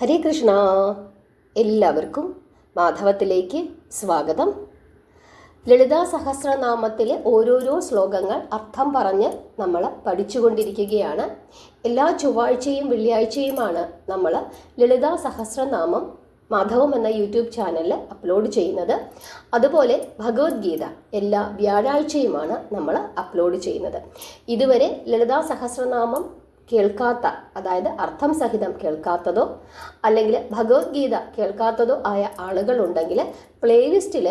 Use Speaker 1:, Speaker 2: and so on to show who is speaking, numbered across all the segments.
Speaker 1: ഹരേ കൃഷ്ണ. എല്ലാവർക്കും മാധവത്തിലേക്ക് സ്വാഗതം. ലളിതാ സഹസ്രനാമത്തിലെ ഓരോരോ ശ്ലോകങ്ങൾ അർത്ഥം പറഞ്ഞ് നമ്മൾ പഠിച്ചുകൊണ്ടിരിക്കുകയാണ്. എല്ലാ ചൊവ്വാഴ്ചയും വെള്ളിയാഴ്ചയുമാണ് നമ്മൾ ലളിതാ സഹസ്രനാമം മാധവം എന്ന യൂട്യൂബ് ചാനലിൽ അപ്ലോഡ് ചെയ്യുന്നത്. അതുപോലെ ഭഗവത്ഗീത എല്ലാ വ്യാഴാഴ്ചയുമാണ് നമ്മൾ അപ്ലോഡ് ചെയ്യുന്നത്. ഇതുവരെ ലളിതാ സഹസ്രനാമം കേൾക്കാത്ത, അതായത് അർത്ഥം സഹിതം കേൾക്കാത്തതോ അല്ലെങ്കിൽ ഭഗവത്ഗീത കേൾക്കാത്തതോ ആയ ആളുകളുണ്ടെങ്കിൽ പ്ലേലിസ്റ്റിൽ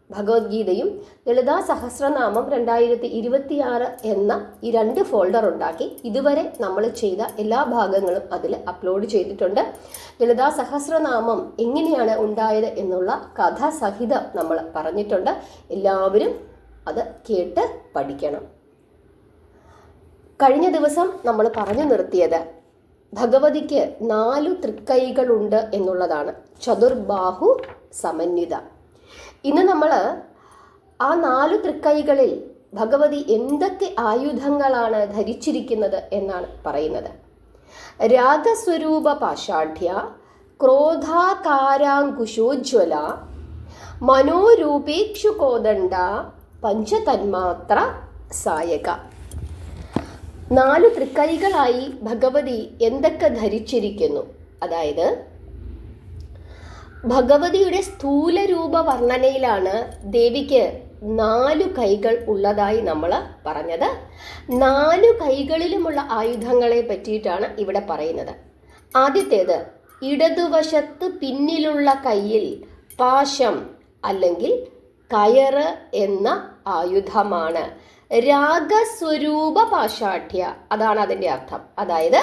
Speaker 1: ഭഗവത്ഗീതയും ലളിതാ സഹസ്രനാമം 2026 എന്ന ഈ 2 ഫോൾഡർ ഉണ്ടാക്കി ഇതുവരെ നമ്മൾ ചെയ്ത എല്ലാ ഭാഗങ്ങളും അതിൽ അപ്ലോഡ് ചെയ്തിട്ടുണ്ട്. ലളിതാ സഹസ്രനാമം എങ്ങനെയാണ് ഉണ്ടായത് എന്നുള്ള കഥ സഹിതം നമ്മൾ പറഞ്ഞിട്ടുണ്ട്. എല്ലാവരും അത് കേട്ട് പഠിക്കണം. കഴിഞ്ഞ ദിവസം നമ്മൾ പറഞ്ഞു നിർത്തിയത് ഭഗവതിക്ക് 4 തൃക്കൈകളുണ്ട് എന്നുള്ളതാണ്. ചതുർബാഹു സമന്വിത. ഇന്ന് നമ്മൾ ആ 4 തൃക്കൈകളിൽ ഭഗവതി എന്തൊക്കെ ആയുധങ്ങളാണ് ധരിച്ചിരിക്കുന്നത് എന്നാണ് പറയുന്നത്. രാഗസ്വരൂപ പാഷാഢ്യ, ക്രോധാകാരാങ്കുശോജ്വല, മനോരൂപേക്ഷു കോദണ്ഡ, പഞ്ചതന്മാത്ര സായക. 4 തൃക്കൈകളായി ഭഗവതി എന്തൊക്കെ ധരിച്ചിരിക്കുന്നു? അതായത് ഭഗവതിയുടെ സ്ഥൂല രൂപ വർണ്ണനയിലാണ് ദേവിക്ക് 4 കൈകൾ ഉള്ളതായി നമ്മൾ പറഞ്ഞത്. 4 കൈകളിലുമുള്ള ആയുധങ്ങളെ പറ്റിയിട്ടാണ് ഇവിടെ പറയുന്നത്. ആദ്യത്തേത്, ഇടതുവശത്ത് പിന്നിലുള്ള കൈയിൽ പാശം അല്ലെങ്കിൽ കയറ് എന്ന ആയുധമാണ്. രാഗസ്വരൂപ പാഷാഠ്യ, അതാണ് അതിൻ്റെ അർത്ഥം. അതായത്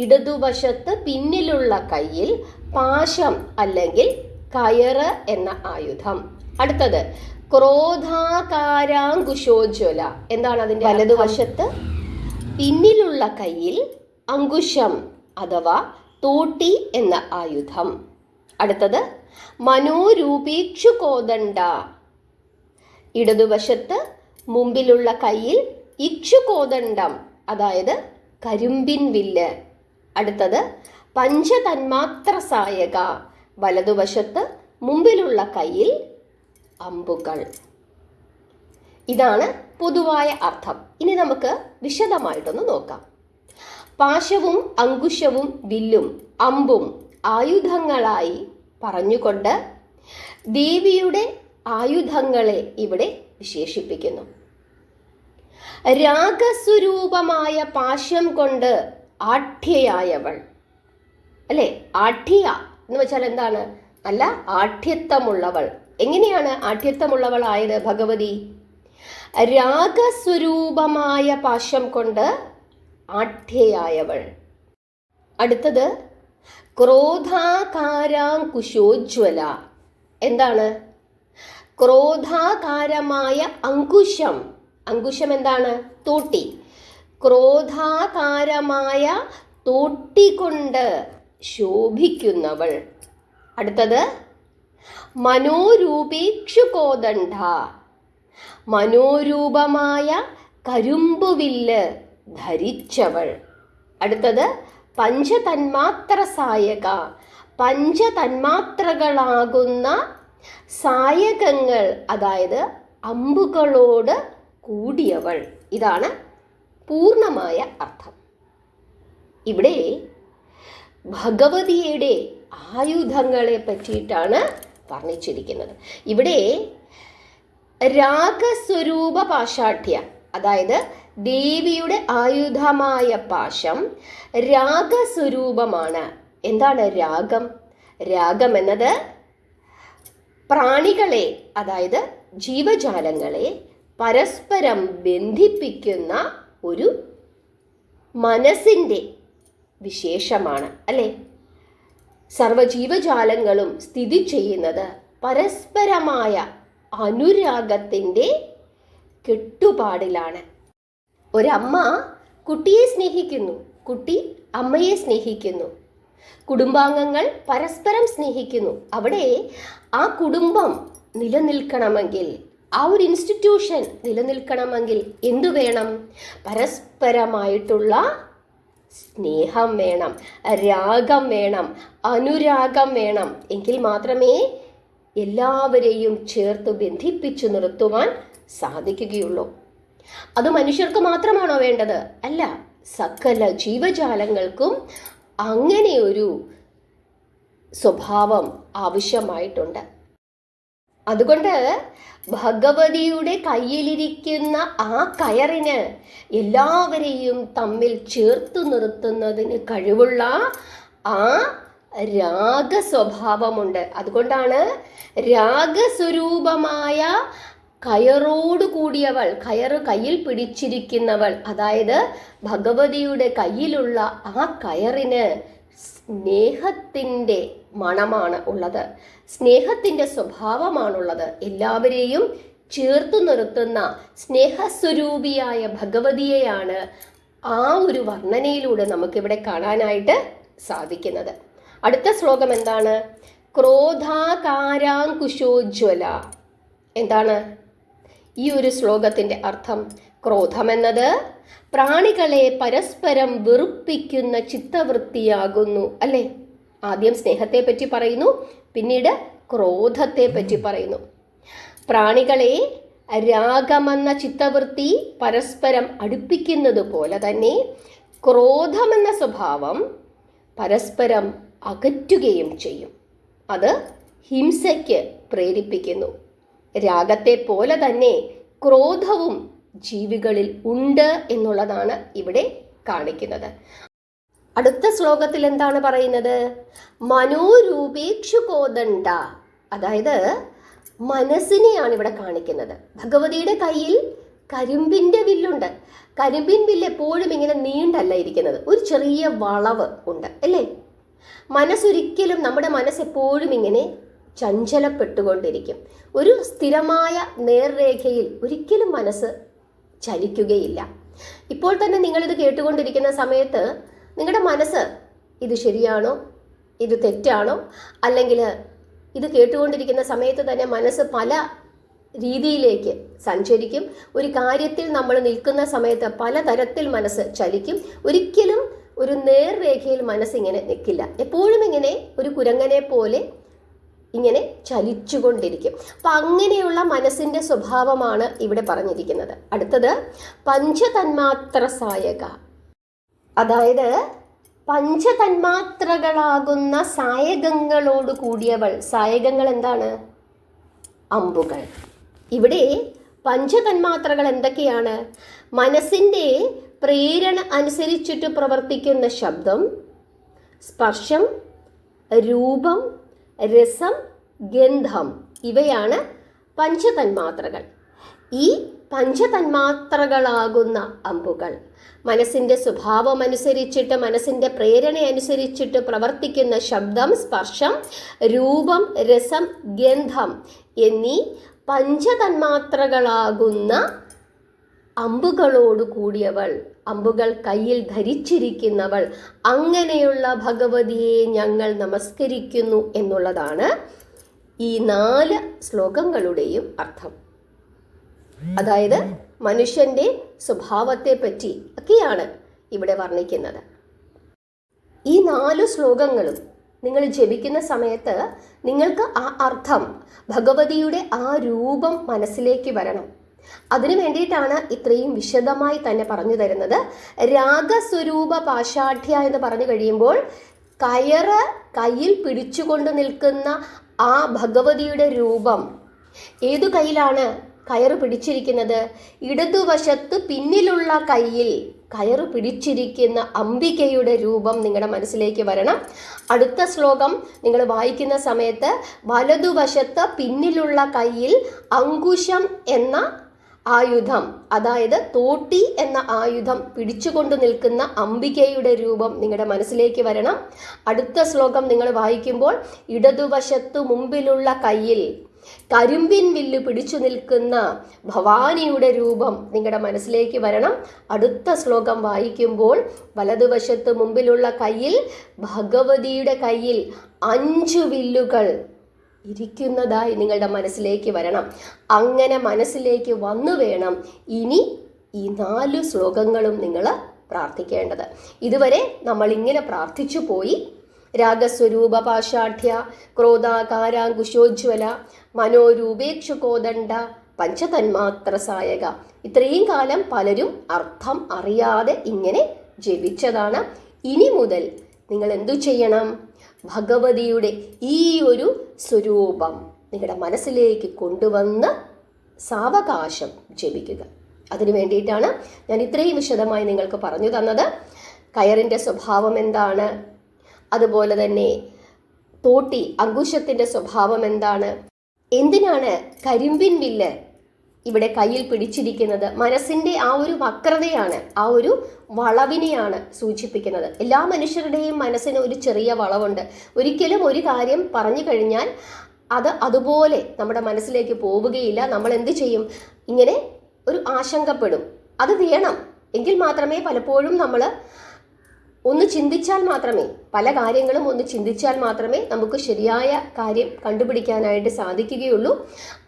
Speaker 1: ഇടതുവശത്ത് പിന്നിലുള്ള കയ്യിൽ പാശം അല്ലെങ്കിൽ കയറ് എന്ന ആയുധം. അടുത്തത്, ക്രോധാകാരാങ്കുശോജ്വല. എന്താണ് അതിൻ്റെ? വലതുവശത്ത് പിന്നിലുള്ള കയ്യിൽ അങ്കുശം അഥവാ തോട്ടി എന്ന ആയുധം. അടുത്തത്, മനോരൂപേക്ഷു കോദണ്ഡ. ഇടതുവശത്ത് മുമ്പിലുള്ള കയ്യിൽ ഇക്ഷുകോദണ്ഡം, അതായത് കരിമ്പിൻ വില്ല്. അടുത്തത്, പഞ്ചതന്മാത്ര സായക. വലതുവശത്ത് മുമ്പിലുള്ള കയ്യിൽ അമ്പുകൾ. ഇതാണ് പൊതുവായ അർത്ഥം. ഇനി നമുക്ക് വിശദമായിട്ടൊന്ന് നോക്കാം. പാശവും അങ്കുശവും വില്ലും അമ്പും ആയുധങ്ങളായി പറഞ്ഞുകൊണ്ട് ദേവിയുടെ ആയുധങ്ങളെ ഇവിടെ വിശേഷിപ്പിക്കുന്നു. രാഗസ്വരൂപമായ പാശം കൊണ്ട് ആഠ്യയായവൾ, അല്ലെ? ആഠ്യ എന്ന് വെച്ചാൽ എന്താണ്? നല്ല ആഠ്യത്വമുള്ളവൾ. എങ്ങനെയാണ് ആഠ്യത്വമുള്ളവളായത് ഭഗവതി? രാഗസ്വരൂപമായ പാശം കൊണ്ട് ആഠ്യയായവൾ. അടുത്തത്, ക്രോധാകാരാങ്കുശോജ്വല. എന്താണ്? ക്രോധാകാരമായ അങ്കുശം. അങ്കുശം എന്താണ്? തോട്ടി. ക്രോധാകാരമായ തോട്ടി കൊണ്ട് ശോഭിക്കുന്നവൾ. അടുത്തത്, മനോരൂപേക്ഷു കോദണ്ഡ. മനോരൂപമായ കരുമ്പുവില്ല് ധരിച്ചവൾ. അടുത്തത്, പഞ്ചതന്മാത്ര സായക. പഞ്ചതന്മാത്രകളാകുന്ന സായകങ്ങൾ, അതായത് അമ്പുകളോട് കൂടിയവൾ. ഇതാണ് പൂർണ്ണമായ അർത്ഥം. ഇവിടെ ഭഗവതിയുടെ ആയുധങ്ങളെ പറ്റിയിട്ടാണ് വർണ്ണിച്ചിരിക്കുന്നത്. ഇവിടെ രാഗസ്വരൂപ പാഷാഠ്യ, അതായത് ദേവിയുടെ ആയുധമായ പാശം രാഗസ്വരൂപമാണ്. എന്താണ് രാഗം? രാഗം എന്നത് പ്രാണികളെ, അതായത് ജീവജാലങ്ങളെ പരസ്പരം ബന്ധിപ്പിക്കുന്ന ഒരു മനസ്സിൻ്റെ വിശേഷമാണ്, അല്ലേ? സർവജീവജാലങ്ങളും സ്ഥിതി ചെയ്യുന്നത് പരസ്പരമായ അനുരാഗത്തിൻ്റെ കെട്ടുപാടിലാണ്. ഒരമ്മ കുട്ടിയെ സ്നേഹിക്കുന്നു, കുട്ടി അമ്മയെ സ്നേഹിക്കുന്നു, കുടുംബാംഗങ്ങൾ പരസ്പരം സ്നേഹിക്കുന്നു. അവിടെ ആ കുടുംബം നിലനിൽക്കണമെങ്കിൽ, ആ ഒരു ഇൻസ്റ്റിറ്റ്യൂഷൻ നിലനിൽക്കണമെങ്കിൽ എന്തു വേണം? പരസ്പരമായിട്ടുള്ള സ്നേഹം വേണം, രാഗം വേണം, അനുരാഗം വേണം. എങ്കിൽ മാത്രമേ എല്ലാവരെയും ചേർത്ത് ബന്ധിപ്പിച്ചു നിർത്തുവാൻ സാധിക്കുകയുള്ളൂ. അത് മനുഷ്യർക്ക് മാത്രമാണോ വേണ്ടത്? അല്ല, സകല ജീവജാലങ്ങൾക്കും അങ്ങനെയൊരു സ്വഭാവം ആവശ്യമായിട്ടുണ്ട്. അതുകൊണ്ട് ഭഗവതിയുടെ കയ്യിലിരിക്കുന്ന ആ കയറിന് എല്ലാവരെയും തമ്മിൽ ചേർത്തു നിർത്തുന്നതിന് കഴിവുള്ള ആ രാഗസ്വഭാവമുണ്ട്. അതുകൊണ്ടാണ് രാഗസ്വരൂപമായ കയറോട് കൂടിയവൾ, കയറ് കയ്യിൽ പിടിച്ചിരിക്കുന്നവൾ, അതായത് ഭഗവതിയുടെ കയ്യിലുള്ള ആ കയറിന് സ്നേഹത്തിൻ്റെ മണമാണ് ഉള്ളത്, സ്നേഹത്തിൻ്റെ സ്വഭാവമാണുള്ളത്. എല്ലാവരെയും ചേർത്തു നിർത്തുന്ന സ്നേഹസ്വരൂപിയായ ഭഗവതിയെയാണ് ആ ഒരു വർണ്ണനയിലൂടെ നമുക്കിവിടെ കാണാനായിട്ട് സാധിക്കുന്നത്. അടുത്ത ശ്ലോകം എന്താണ്? ക്രോധാകാരാങ്കുശോജ്വല. എന്താണ് ഈ ഒരു ശ്ലോകത്തിൻ്റെ അർത്ഥം? ക്രോധമെന്നത് പ്രാണികളെ പരസ്പരം വെറുപ്പിക്കുന്ന ചിത്തവൃത്തിയാകുന്നു, അല്ലേ? ആദ്യം സ്നേഹത്തെ പറ്റി പറയുന്നു, പിന്നീട് ക്രോധത്തെ പറ്റി പറയുന്നു. പ്രാണികളെ രാഗമെന്ന ചിത്തവൃത്തി പരസ്പരം അടുപ്പിക്കുന്നത് പോലെ തന്നെ ക്രോധമെന്ന സ്വഭാവം പരസ്പരം അകറ്റുകയും ചെയ്യും. അത് ഹിംസയ്ക്ക് പ്രേരിപ്പിക്കുന്നു. രാഗത്തെ പോലെ തന്നെ ക്രോധവും ജീവികളിൽ ഉണ്ട് എന്നുള്ളതാണ് ഇവിടെ കാണിക്കുന്നത്. അടുത്ത ശ്ലോകത്തിൽ എന്താണ് പറയുന്നത്? മനോരൂപേക്ഷു കോദണ്ഡ. അതായത് മനസ്സിനെയാണ് ഇവിടെ കാണിക്കുന്നത്. ഭഗവതിയുടെ കയ്യിൽ കരിമ്പിൻ്റെ വില്ലുണ്ട്. കരിമ്പിൻ വില്ല് എപ്പോഴും ഇങ്ങനെ നീണ്ടല്ല ഇരിക്കുന്നത്, ഒരു ചെറിയ വളവ് ഉണ്ട്, അല്ലേ? മനസ്സൊരിക്കലും, നമ്മുടെ മനസ്സെപ്പോഴും ഇങ്ങനെ ചഞ്ചലപ്പെട്ടുകൊണ്ടിരിക്കും. ഒരു സ്ഥിരമായ നേർരേഖയിൽ ഒരിക്കലും മനസ്സ് ചലിക്കുകയില്ല. ഇപ്പോൾ തന്നെ നിങ്ങളിത് കേട്ടുകൊണ്ടിരിക്കുന്ന സമയത്ത് നിങ്ങളുടെ മനസ്സ് ഇത് ശരിയാണോ, ഇത് തെറ്റാണോ, അല്ലെങ്കിൽ ഇത് കേട്ടുകൊണ്ടിരിക്കുന്ന സമയത്ത് തന്നെ മനസ്സ് പല രീതിയിലേക്ക് സഞ്ചരിക്കും. ഒരു കാര്യത്തിൽ നമ്മൾ നിൽക്കുന്ന സമയത്ത് പലതരത്തിൽ മനസ്സ് ചലിക്കും. ഒരിക്കലും ഒരു നേർരേഖയിൽ മനസ്സിങ്ങനെ നിൽക്കില്ല. എപ്പോഴും ഇങ്ങനെ ഒരു കുരങ്ങനെ പോലെ ഇങ്ങനെ ചലിച്ചുകൊണ്ടിരിക്കും. അപ്പം അങ്ങനെയുള്ള മനസ്സിൻ്റെ സ്വഭാവമാണ് ഇവിടെ പറഞ്ഞിരിക്കുന്നത്. അടുത്തത് പഞ്ചതന്മാത്ര സായക. അതായത് പഞ്ചതന്മാത്രകളാകുന്ന സായകങ്ങളോട് കൂടിയവൾ. സായകങ്ങൾ എന്താണ്? അമ്പുകൾ. ഇവിടെ പഞ്ചതന്മാത്രകൾ എന്തൊക്കെയാണ്? മനസ്സിൻ്റെ പ്രേരണ അനുസരിച്ചിട്ട് പ്രവർത്തിക്കുന്ന ശബ്ദം, സ്പർശം, രൂപം, രസം, ഗന്ധം, ഇവയാണ് പഞ്ചതന്മാത്രകൾ. ഈ പഞ്ചതന്മാത്രകളാകുന്ന അമ്പുകൾ മനസ്സിൻ്റെ സ്വഭാവം അനുസരിച്ചിട്ട്, മനസ്സിൻ്റെ പ്രേരണ അനുസരിച്ചിട്ട് പ്രവർത്തിക്കുന്ന ശബ്ദം, സ്പർശം, രൂപം, രസം, ഗന്ധം എന്നീ പഞ്ചതന്മാത്രകളാകുന്ന അമ്പുകളോട് കൂടിയവൾ, അമ്പുകൾ കയ്യിൽ ധരിച്ചിരിക്കുന്നവൾ, അങ്ങനെയുള്ള ഭഗവതിയെ ഞങ്ങൾ നമസ്കരിക്കുന്നു എന്നുള്ളതാണ് ഈ 4 ശ്ലോകങ്ങളുടെയും അർത്ഥം. അതായത് മനുഷ്യൻ്റെ സ്വഭാവത്തെ പറ്റി ഒക്കെയാണ് ഇവിടെ വർണ്ണിക്കുന്നത്. ഈ 4 ശ്ലോകങ്ങളും നിങ്ങൾ ജപിക്കുന്ന സമയത്ത് നിങ്ങൾക്ക് ആ അർത്ഥം, ഭഗവതിയുടെ ആ രൂപം മനസ്സിലേക്ക് വരണം. അതിനു വേണ്ടിയിട്ടാണ് ഇത്രയും വിശദമായി തന്നെ പറഞ്ഞു തരുന്നത്. രാഗസ്വരൂപ പാഷാഠ്യ എന്ന് പറഞ്ഞു കഴിയുമ്പോൾ കയറ് കയ്യിൽ പിടിച്ചുകൊണ്ട് നിൽക്കുന്ന ആ ഭഗവതിയുടെ രൂപം ഏതു കയ്യിലാണ് കയറ് പിടിച്ചിരിക്കുന്നത്? ഇടതുവശത്ത് പിന്നിലുള്ള കയ്യിൽ കയറ് പിടിച്ചിരിക്കുന്ന അംബികയുടെ രൂപം നിങ്ങളുടെ മനസ്സിലേക്ക് വരണം. അടുത്ത ശ്ലോകം നിങ്ങൾ വായിക്കുന്ന സമയത്ത് വലതുവശത്ത് പിന്നിലുള്ള കയ്യിൽ അങ്കുശം എന്ന ആയുധം, അതായത് തോട്ടി എന്ന ആയുധം പിടിച്ചുകൊണ്ട് നിൽക്കുന്ന അംബികയുടെ രൂപം നിങ്ങളുടെ മനസ്സിലേക്ക് വരണം. അടുത്ത ശ്ലോകം നിങ്ങൾ വായിക്കുമ്പോൾ ഇടതുവശത്തു മുമ്പിലുള്ള കയ്യിൽ കരിമ്പിൻ വില്ല് പിടിച്ചു നിൽക്കുന്ന ഭവാനിയുടെ രൂപം നിങ്ങളുടെ മനസ്സിലേക്ക് വരണം. അടുത്ത ശ്ലോകം വായിക്കുമ്പോൾ വലതുവശത്ത് മുമ്പിലുള്ള കയ്യിൽ ഭഗവതിയുടെ കയ്യിൽ 5 വില്ലുകൾ ഇരിക്കുന്നതായി നിങ്ങളുടെ മനസ്സിലേക്ക് വരണം. അങ്ങനെ മനസ്സിലേക്ക് വന്നു വേണം ഇനി ഈ 4 ശ്ലോകങ്ങളും നിങ്ങൾ പ്രാർത്ഥിക്കേണ്ടത്. ഇതുവരെ നമ്മൾ ഇങ്ങനെ പ്രാർത്ഥിച്ചു പോയി. രാഗസ്വരൂപ പാഷാഠ്യ ക്രോധാകാരാങ്കുശോജ്വല മനോരൂപേക്ഷു കോദണ്ഡ പഞ്ചതന്മാത്ര സായക. ഇത്രയും കാലം പലരും അർത്ഥം അറിയാതെ ഇങ്ങനെ ജപിച്ചതാണ്. ഇനി മുതൽ നിങ്ങൾ എന്തു ചെയ്യണം? ഭഗവതിയുടെ ഈ ഒരു സ്വരൂപം നിങ്ങളുടെ മനസ്സിലേക്ക് കൊണ്ടുവന്ന് സാവകാശം ജപിക്കുക. അതിനു വേണ്ടിയിട്ടാണ് ഞാൻ ഇത്രയും വിശദമായി നിങ്ങൾക്ക് പറഞ്ഞു തന്നത്. കയറിൻ്റെ സ്വഭാവം എന്താണ്, അതുപോലെ തന്നെ തോട്ടി അങ്കുശത്തിൻ്റെ സ്വഭാവം എന്താണ്, എന്തിനാണ് കരിമ്പിൻ വില്ല് ഇവിടെ കയ്യിൽ പിടിച്ചിരിക്കുന്നത്? മനസ്സിൻ്റെ ആ ഒരു വക്രതയാണ്, ആ ഒരു വളവിനെയാണ് സൂചിപ്പിക്കുന്നത്. എല്ലാ മനുഷ്യരുടെയും മനസ്സിന് ഒരു ചെറിയ വളവുണ്ട്. ഒരിക്കലും ഒരു കാര്യം പറഞ്ഞു കഴിഞ്ഞാൽ അത് അതുപോലെ നമ്മുടെ മനസ്സിലേക്ക് പോവുകയില്ല. നമ്മൾ എന്ത് ചെയ്യും? ഇങ്ങനെ ഒരു ആശങ്കപ്പെടും. അത് വേണം എങ്കിൽ മാത്രമേ പലപ്പോഴും നമ്മൾ ഒന്ന് ചിന്തിച്ചാൽ മാത്രമേ, പല കാര്യങ്ങളും ഒന്ന് ചിന്തിച്ചാൽ മാത്രമേ നമുക്ക് ശരിയായ കാര്യം കണ്ടുപിടിക്കാനായിട്ട് സാധിക്കുകയുള്ളൂ.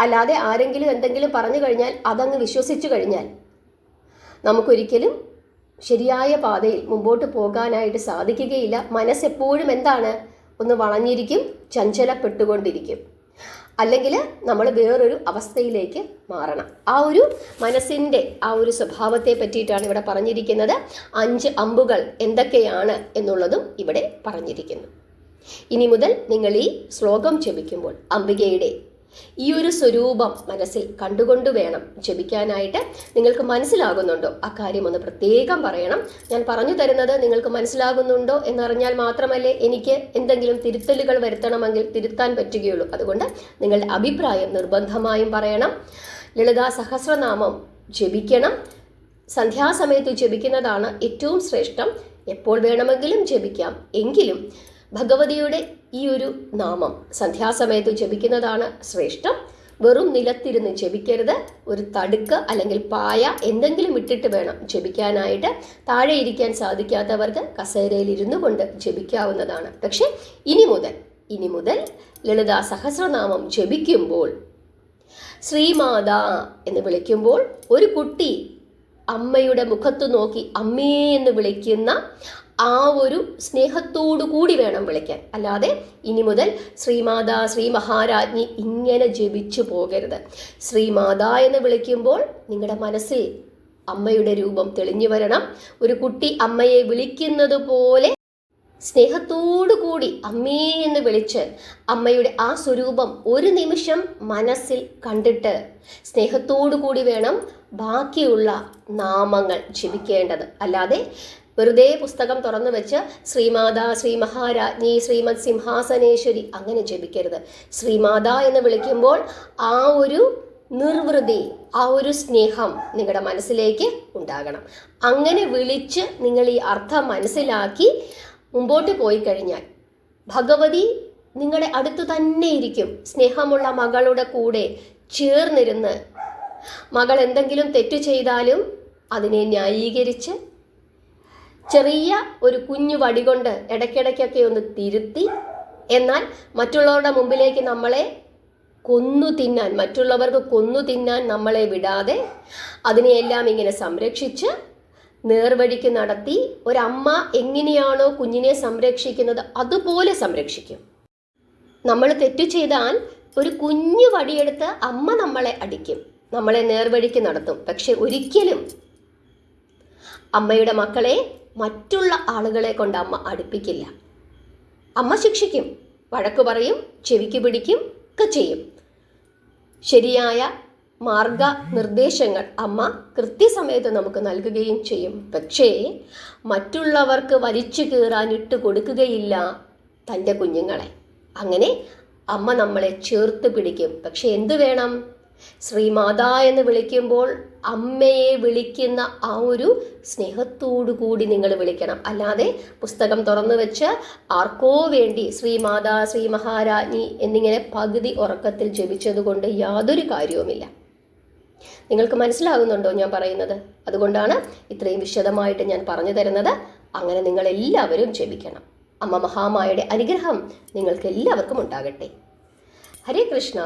Speaker 1: അല്ലാതെ ആരെങ്കിലും എന്തെങ്കിലും പറഞ്ഞു കഴിഞ്ഞാൽ അതങ്ങ് വിശ്വസിച്ചു കഴിഞ്ഞാൽ നമുക്കൊരിക്കലും ശരിയായ പാതയിൽ മുമ്പോട്ട് പോകാനായിട്ട് സാധിക്കുകയില്ല. മനസ്സെപ്പോഴും എന്താണ്? ഒന്ന് വളഞ്ഞിരിക്കും, ചഞ്ചലപ്പെട്ടുകൊണ്ടിരിക്കും. അല്ലെങ്കിൽ നമ്മൾ വേറൊരു അവസ്ഥയിലേക്ക് മാറണം. ആ ഒരു മനസ്സിൻ്റെ ആ ഒരു സ്വഭാവത്തെ പറ്റിയിട്ടാണ് ഇവിടെ പറഞ്ഞിരിക്കുന്നത്. 5 അമ്പുകൾ എന്തൊക്കെയാണ് എന്നുള്ളതും ഇവിടെ പറഞ്ഞിരിക്കുന്നു. ഇനി മുതൽ നിങ്ങൾ ഈ ശ്ലോകം ജപിക്കുമ്പോൾ അംബികയുടെ ഈ ഒരു സ്വരൂപം മനസ്സിൽ കണ്ടുകൊണ്ട് വേണം ജപിക്കാനായിട്ട്. നിങ്ങൾക്ക് മനസ്സിലാകുന്നുണ്ടോ? ആ കാര്യം ഒന്ന് പ്രത്യേകം പറയണം. ഞാൻ പറഞ്ഞു തരുന്നത് നിങ്ങൾക്ക് മനസ്സിലാകുന്നുണ്ടോ എന്നറിഞ്ഞാൽ മാത്രമല്ലേ എനിക്ക് എന്തെങ്കിലും തിരുത്തലുകൾ വരുത്തണമെങ്കിൽ തിരുത്താൻ പറ്റുകയുള്ളൂ. അതുകൊണ്ട് നിങ്ങളുടെ അഭിപ്രായം നിർബന്ധമായും പറയണം. ലളിതാ സഹസ്രനാമം ജപിക്കണം. സന്ധ്യാസമയത്ത് ജപിക്കുന്നതാണ് ഏറ്റവും ശ്രേഷ്ഠം. എപ്പോൾ വേണമെങ്കിലും ജപിക്കാം. എങ്കിലും ഭഗവതിയുടെ ഈ ഒരു നാമം സന്ധ്യാസമയത്ത് ജപിക്കുന്നതാണ് ശ്രേഷ്ഠം. വെറും നിലത്തിരുന്ന് ജപിക്കരുത്. ഒരു തടുക്ക് അല്ലെങ്കിൽ പായ എന്തെങ്കിലും ഇട്ടിട്ട് വേണം ജപിക്കാനായിട്ട്. താഴെ ഇരിക്കാൻ സാധിക്കാത്തവർക്ക് കസേരയിൽ ഇരുന്നു കൊണ്ട് ജപിക്കാവുന്നതാണ്. പക്ഷെ ഇനി മുതൽ ലളിതാ സഹസ്രനാമം ജപിക്കുമ്പോൾ ശ്രീമാതാ എന്ന് വിളിക്കുമ്പോൾ ഒരു കുട്ടി അമ്മയുടെ മുഖത്ത് നോക്കി അമ്മേ എന്ന് വിളിക്കുന്ന ആ ഒരു സ്നേഹത്തോടു കൂടി വേണം വിളിക്കാൻ. അല്ലാതെ ഇനി മുതൽ ശ്രീമാതാ ശ്രീ മഹാരാജ്ഞി ഇങ്ങനെ ജപിച്ചു പോകരുത്. ശ്രീമാതാ എന്ന് വിളിക്കുമ്പോൾ നിങ്ങളുടെ മനസ്സിൽ അമ്മയുടെ രൂപം തെളിഞ്ഞു വരണം. ഒരു കുട്ടി അമ്മയെ വിളിക്കുന്നത് പോലെ സ്നേഹത്തോടു കൂടി അമ്മേ എന്ന് വിളിച്ച് അമ്മയുടെ ആ സ്വരൂപം ഒരു നിമിഷം മനസ്സിൽ കണ്ടിട്ട് സ്നേഹത്തോടു കൂടി വേണം ബാക്കിയുള്ള നാമങ്ങൾ ജപിക്കേണ്ടത്. അല്ലാതെ വെറുതെ പുസ്തകം തുറന്നു വെച്ച് ശ്രീമാതാ ശ്രീ മഹാരാജ്ഞി ശ്രീമത് സിംഹാസനേശ്വരി അങ്ങനെ ജപിക്കരുത്. ശ്രീമാതാ എന്ന് വിളിക്കുമ്പോൾ ആ ഒരു നിർവൃതി, ആ ഒരു സ്നേഹം നിങ്ങളുടെ മനസ്സിലേക്ക് ഉണ്ടാകണം. അങ്ങനെ വിളിച്ച് നിങ്ങൾ ഈ അർത്ഥം മനസ്സിലാക്കി മുമ്പോട്ട് പോയി കഴിഞ്ഞാൽ ഭഗവതി നിങ്ങളുടെ അടുത്ത് തന്നെ ഇരിക്കും. സ്നേഹമുള്ള മകളുടെ കൂടെ ചേർന്നിരുന്ന് മകൾ എന്തെങ്കിലും തെറ്റു ചെയ്താലും അതിനെ ന്യായീകരിച്ച് ചെറിയ ഒരു കുഞ്ഞു വടി കൊണ്ട് ഇടയ്ക്കിടയ്ക്കൊക്കെ ഒന്ന് തിരുത്തി, എന്നാൽ മറ്റുള്ളവരുടെ മുമ്പിലേക്ക് നമ്മളെ മറ്റുള്ളവർക്ക് കൊന്നു തിന്നാൻ നമ്മളെ വിടാതെ അതിനെയെല്ലാം ഇങ്ങനെ സംരക്ഷിച്ച് നേർവഴിക്ക് നടത്തി ഒരമ്മ എങ്ങനെയാണോ കുഞ്ഞിനെ സംരക്ഷിക്കുന്നത് അതുപോലെ സംരക്ഷിക്കും. നമ്മൾ തെറ്റു ചെയ്താൽ ഒരു കുഞ്ഞു വടിയെടുത്ത് അമ്മ നമ്മളെ അടിക്കും, നമ്മളെ നേർവഴിക്ക് നടത്തും. പക്ഷെ ഒരിക്കലും അമ്മയുടെ മക്കളെ മറ്റുള്ള ആളുകളെ കൊണ്ട് അമ്മ അടുപ്പിക്കില്ല. അമ്മ ശിക്ഷിക്കും, വഴക്കു പറയും, ചെവിക്ക് പിടിക്കും ഒക്കെ ചെയ്യും. ശരിയായ മാർഗനിർദ്ദേശങ്ങൾ അമ്മ കൃത്യസമയത്ത് നമുക്ക് നൽകുകയും ചെയ്യും. പക്ഷേ മറ്റുള്ളവർക്ക് വലിച്ചു കീറാൻ ഇട്ട് കൊടുക്കുകയില്ല തൻ്റെ കുഞ്ഞുങ്ങളെ. അങ്ങനെ അമ്മ നമ്മളെ ചേർത്ത് പിടിക്കും. പക്ഷെ എന്തു വേണം? ശ്രീമാതാ എന്ന് വിളിക്കുമ്പോൾ അമ്മയെ വിളിക്കുന്ന ആ ഒരു സ്നേഹത്തോടു കൂടി നിങ്ങൾ വിളിക്കണം. അല്ലാതെ പുസ്തകം തുറന്നു വെച്ച് ആർക്കോ വേണ്ടി ശ്രീമാതാ ശ്രീ മഹാരാജ്ഞി എന്നിങ്ങനെ പകുതി ഉറക്കത്തിൽ ജപിച്ചതുകൊണ്ട് യാതൊരു കാര്യവുമില്ല. നിങ്ങൾക്ക് മനസ്സിലാകുന്നുണ്ടോ ഞാൻ പറയുന്നത്? അതുകൊണ്ടാണ് ഇത്രയും വിശദമായിട്ട് ഞാൻ പറഞ്ഞു തരുന്നത്. അങ്ങനെ നിങ്ങളെല്ലാവരും ജപിക്കണം. അമ്മ മഹാമായയുടെ അനുഗ്രഹം നിങ്ങൾക്ക് എല്ലാവർക്കും ഉണ്ടാകട്ടെ. ഹരേ കൃഷ്ണ.